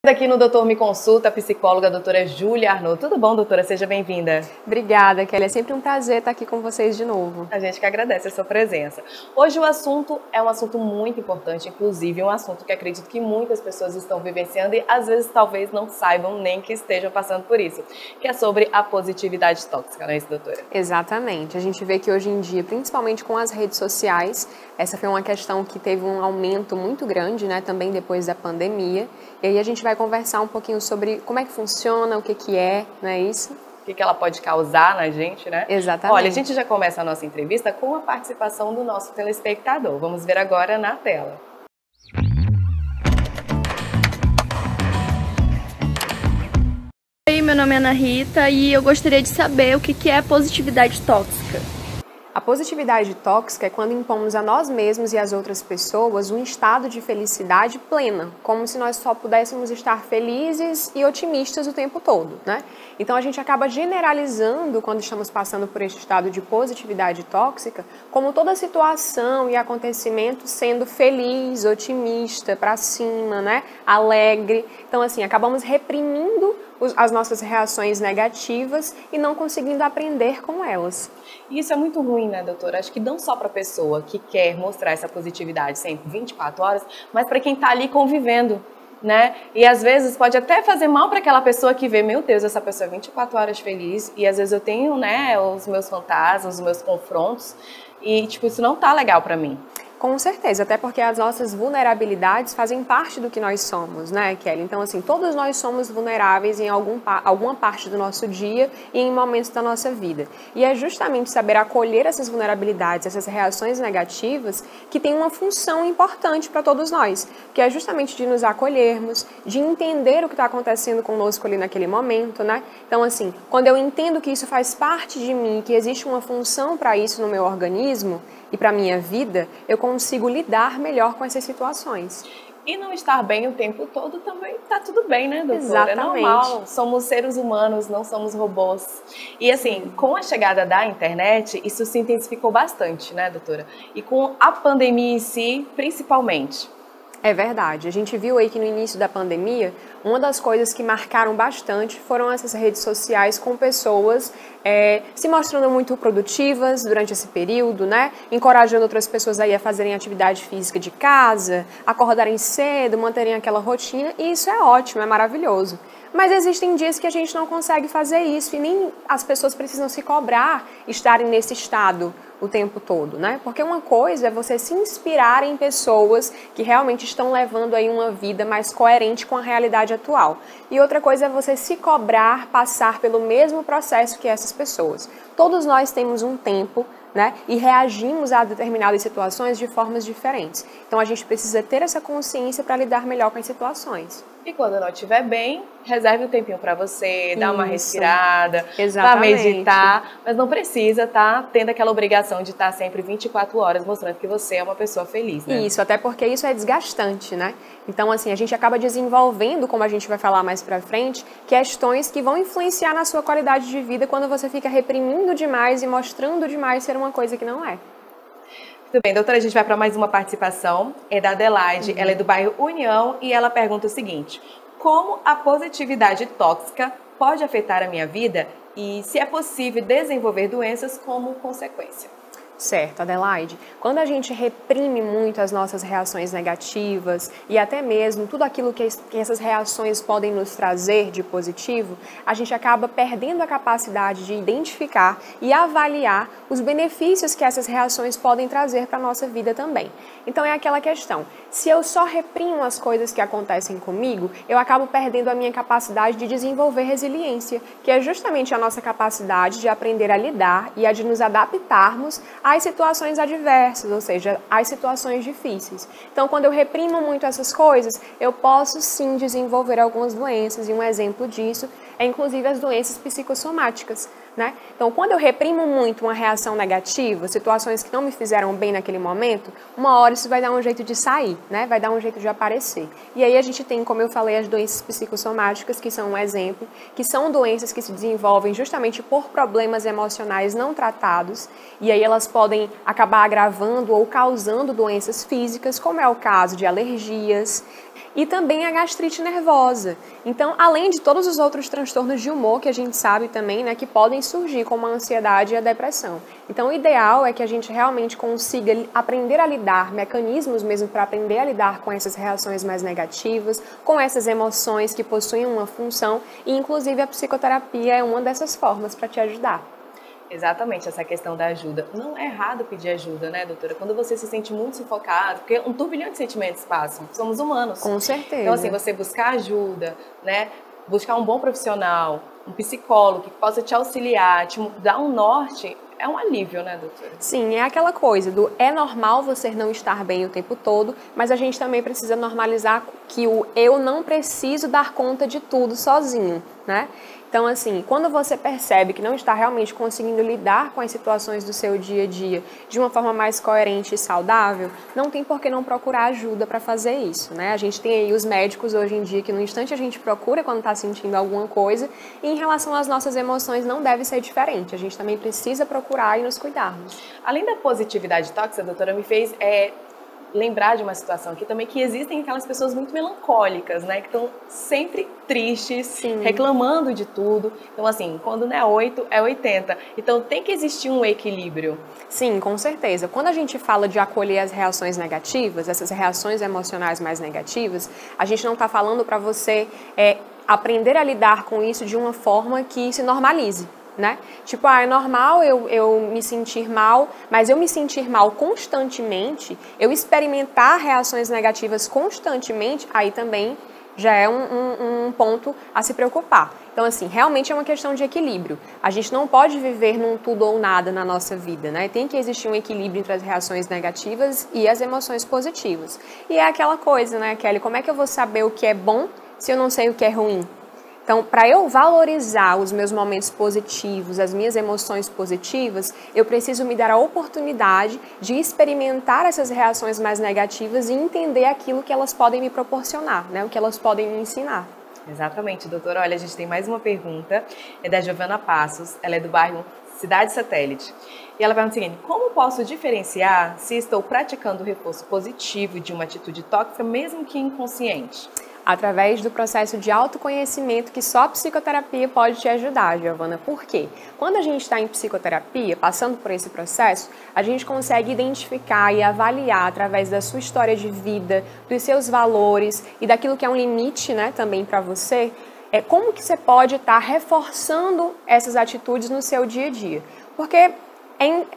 Aqui no Doutor Me Consulta, a psicóloga a doutora Júlia Arnaud. Tudo bom, doutora? Seja bem-vinda. Obrigada, Kelly. É sempre um prazer estar aqui com vocês de novo. A gente que agradece a sua presença. Hoje o assunto é um assunto muito importante, inclusive um assunto que acredito que muitas pessoas estão vivenciando e às vezes talvez não saibam nem que estejam passando por isso, que é sobre a positividade tóxica, não é isso, doutora? Exatamente. A gente vê que hoje em dia, principalmente com as redes sociais, essa foi uma questão que teve um aumento muito grande, né, também depois da pandemia. E aí a gente vai conversar um pouquinho sobre como é que funciona, o que é, não é isso? O que ela pode causar na gente, né? Exatamente. Olha, a gente já começa a nossa entrevista com a participação do nosso telespectador. Vamos ver agora na tela. Oi, meu nome é Ana Rita e eu gostaria de saber o que é positividade tóxica. A positividade tóxica é quando impomos a nós mesmos e às outras pessoas um estado de felicidade plena, como se nós só pudéssemos estar felizes e otimistas o tempo todo, né? Então a gente acaba generalizando, quando estamos passando por este estado de positividade tóxica, como toda situação e acontecimento sendo feliz, otimista, pra cima, né? Alegre. Então assim, acabamos reprimindo as nossas reações negativas e não conseguindo aprender com elas. E isso é muito ruim, né, doutora? Acho que não só para a pessoa que quer mostrar essa positividade sempre 24 horas, mas para quem está ali convivendo, né? E às vezes pode até fazer mal para aquela pessoa que vê, meu Deus, essa pessoa é 24 horas feliz e às vezes eu tenho, né, os meus fantasmas, os meus confrontos e, tipo, isso não tá legal para mim. Com certeza, até porque as nossas vulnerabilidades fazem parte do que nós somos, né, Kelly? Então, assim, todos nós somos vulneráveis em alguma parte do nosso dia e em momentos da nossa vida. E é justamente saber acolher essas vulnerabilidades, essas reações negativas, que tem uma função importante para todos nós, que é justamente de nos acolhermos, de entender o que está acontecendo conosco ali naquele momento, né? Então, assim, quando eu entendo que isso faz parte de mim, que existe uma função para isso no meu organismo e para a minha vida, eu consigo lidar melhor com essas situações. E não estar bem o tempo todo também tá tudo bem, né, doutora? Exatamente. É normal, somos seres humanos, não somos robôs. E assim, com a chegada da internet, isso se intensificou bastante, né, doutora? E com a pandemia em si, principalmente. É verdade. A gente viu aí que no início da pandemia, uma das coisas que marcaram bastante foram essas redes sociais com pessoas se mostrando muito produtivas durante esse período, né? Encorajando outras pessoas aí a fazerem atividade física de casa, acordarem cedo, manterem aquela rotina, e isso é ótimo, é maravilhoso. Mas existem dias que a gente não consegue fazer isso e nem as pessoas precisam se cobrar estarem nesse estado o tempo todo, né? Porque uma coisa é você se inspirar em pessoas que realmente estão levando aí uma vida mais coerente com a realidade atual. E outra coisa é você se cobrar passar pelo mesmo processo que essas pessoas. Todos nós temos um tempo, né? E reagimos a determinadas situações de formas diferentes. Então a gente precisa ter essa consciência para lidar melhor com as situações. E quando não estiver bem, reserve um tempinho para você, dar uma respirada, para meditar, mas não precisa estar tendo aquela obrigação de estar sempre 24 horas mostrando que você é uma pessoa feliz, né? Isso, até porque isso é desgastante, né? Então, assim, a gente acaba desenvolvendo, como a gente vai falar mais pra frente, questões que vão influenciar na sua qualidade de vida quando você fica reprimindo demais e mostrando demais ser uma coisa que não é. Muito bem, doutora, a gente vai para mais uma participação, é da Adelaide, ela é do bairro União e ela pergunta o seguinte: como a positividade tóxica pode afetar a minha vida e se é possível desenvolver doenças como consequência? Certo, Adelaide. Quando a gente reprime muito as nossas reações negativas e até mesmo tudo aquilo que essas reações podem nos trazer de positivo, a gente acaba perdendo a capacidade de identificar e avaliar os benefícios que essas reações podem trazer para a nossa vida também. Então é aquela questão, se eu só reprimo as coisas que acontecem comigo, eu acabo perdendo a minha capacidade de desenvolver resiliência, que é justamente a nossa capacidade de aprender a lidar e a de nos adaptarmos às situações adversas, ou seja, às situações difíceis. Então, quando eu reprimo muito essas coisas, eu posso sim desenvolver algumas doenças, e um exemplo disso é inclusive as doenças psicossomáticas, né? Então, quando eu reprimo muito uma reação negativa, situações que não me fizeram bem naquele momento, uma hora isso vai dar um jeito de sair, né? Vai dar um jeito de aparecer. E aí a gente tem, como eu falei, as doenças psicossomáticas, que são um exemplo, que são doenças que se desenvolvem justamente por problemas emocionais não tratados, e aí elas podem acabar agravando ou causando doenças físicas, como é o caso de alergias. e também a gastrite nervosa. Então, além de todos os outros transtornos de humor que a gente sabe também, né, que podem surgir, como a ansiedade e a depressão. Então, o ideal é que a gente realmente consiga aprender a lidar, mecanismos mesmo para aprender a lidar com essas reações mais negativas, com essas emoções que possuem uma função, e inclusive a psicoterapia é uma dessas formas para te ajudar. Exatamente, essa questão da ajuda. Não é errado pedir ajuda, né, doutora? Quando você se sente muito sufocado, porque um turbilhão de sentimentos passam, somos humanos. Com certeza. Então, assim, você buscar ajuda, né, buscar um bom profissional, um psicólogo que possa te auxiliar, te dar um norte, é um alívio, né, doutora? Sim, é aquela coisa do é normal você não estar bem o tempo todo, mas a gente também precisa normalizar que o eu não preciso dar conta de tudo sozinho, né? Então, assim, quando você percebe que não está realmente conseguindo lidar com as situações do seu dia a dia de uma forma mais coerente e saudável, não tem por que não procurar ajuda para fazer isso, né? A gente tem aí os médicos hoje em dia que no instante a gente procura quando está sentindo alguma coisa, e em relação às nossas emoções não deve ser diferente. A gente também precisa procurar e nos cuidarmos. Além da positividade tóxica, a doutora me fez lembrar de uma situação aqui também, que existem aquelas pessoas muito melancólicas, né, que estão sempre tristes, Sim. reclamando de tudo. Então, assim, quando não é 8, é 80. Então, tem que existir um equilíbrio. Sim, com certeza. Quando a gente fala de acolher as reações negativas, essas reações emocionais mais negativas, a gente não está falando para você aprender a lidar com isso de uma forma que se normalize. Né? Tipo, é normal eu me sentir mal, mas eu me sentir mal constantemente, eu experimentar reações negativas constantemente, aí também já é um ponto a se preocupar. Então, assim, realmente é uma questão de equilíbrio. A gente não pode viver num tudo ou nada na nossa vida, né? Tem que existir um equilíbrio entre as reações negativas e as emoções positivas. E é aquela coisa, né, Kelly? Como é que eu vou saber o que é bom se eu não sei o que é ruim? Então, para eu valorizar os meus momentos positivos, as minhas emoções positivas, eu preciso me dar a oportunidade de experimentar essas reações mais negativas e entender aquilo que elas podem me proporcionar, né? O que elas podem me ensinar. Exatamente, doutora. Olha, a gente tem mais uma pergunta, é da Giovana Passos, ela é do bairro Cidade Satélite. E ela pergunta o seguinte: como posso diferenciar se estou praticando o reforço positivo de uma atitude tóxica, mesmo que inconsciente? Através do processo de autoconhecimento que só a psicoterapia pode te ajudar, Giovana. Por quê? Quando a gente está em psicoterapia, passando por esse processo, a gente consegue identificar e avaliar através da sua história de vida, dos seus valores e daquilo que é um limite, né, também para você, como que você pode estar reforçando essas atitudes no seu dia a dia. Porque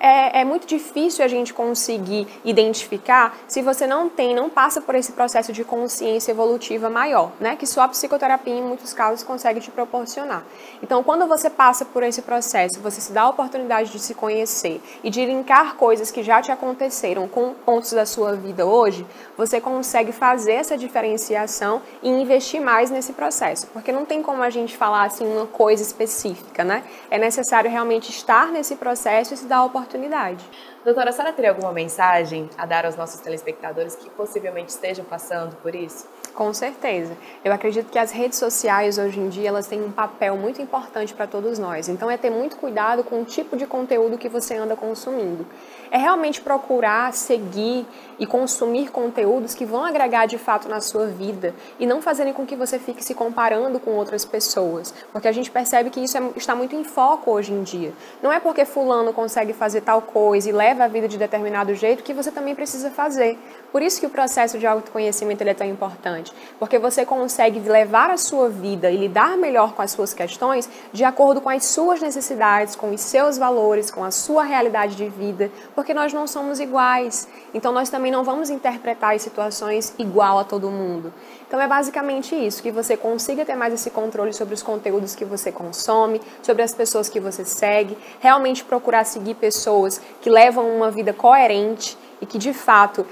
é muito difícil a gente conseguir identificar se você não passa por esse processo de consciência evolutiva maior, né? Que só a psicoterapia, em muitos casos, consegue te proporcionar. Então, quando você passa por esse processo, você se dá a oportunidade de se conhecer e de linkar coisas que já te aconteceram com pontos da sua vida hoje, você consegue fazer essa diferenciação e investir mais nesse processo. Porque não tem como a gente falar assim uma coisa específica, né? É necessário realmente estar nesse processo e se dar a oportunidade. Doutora, a senhora teria alguma mensagem a dar aos nossos telespectadores que possivelmente estejam passando por isso? Com certeza. Eu acredito que as redes sociais hoje em dia elas têm um papel muito importante para todos nós. Então é ter muito cuidado com o tipo de conteúdo que você anda consumindo. É realmente procurar seguir e consumir conteúdos que vão agregar de fato na sua vida e não fazerem com que você fique se comparando com outras pessoas. Porque a gente percebe que isso está muito em foco hoje em dia. Não é porque fulano consegue fazer tal coisa e leva a vida de determinado jeito que você também precisa fazer. Por isso que o processo de autoconhecimento ele é tão importante, porque você consegue levar a sua vida e lidar melhor com as suas questões de acordo com as suas necessidades, com os seus valores, com a sua realidade de vida, porque nós não somos iguais, então nós também não vamos interpretar as situações igual a todo mundo. Então é basicamente isso, que você consiga ter mais esse controle sobre os conteúdos que você consome, sobre as pessoas que você segue, realmente procurar seguir pessoas que levam uma vida coerente, e que de fato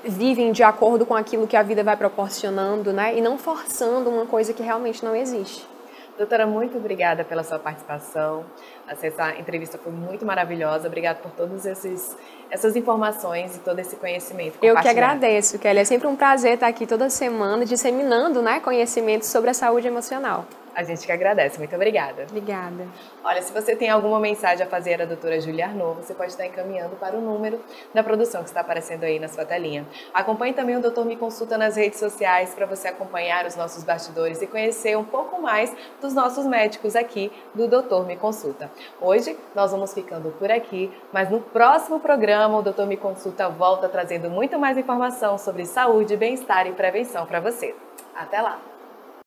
vivem de acordo com aquilo que a vida vai proporcionando, né? E não forçando uma coisa que realmente não existe. Doutora, muito obrigada pela sua participação. Essa entrevista foi muito maravilhosa. Obrigada por todas essas informações e todo esse conhecimento. Eu que agradeço, Kelly. É sempre um prazer estar aqui toda semana disseminando, né, conhecimento sobre a saúde emocional. A gente que agradece. Muito obrigada. Obrigada. Olha, se você tem alguma mensagem a fazer à doutora Júlia Arnaud, você pode estar encaminhando para o número da produção que está aparecendo aí na sua telinha. Acompanhe também o Doutor Me Consulta nas redes sociais para você acompanhar os nossos bastidores e conhecer um pouco mais dos nossos médicos aqui do Doutor Me Consulta. Hoje nós vamos ficando por aqui, mas no próximo programa o Doutor Me Consulta volta trazendo muito mais informação sobre saúde, bem-estar e prevenção para você. Até lá!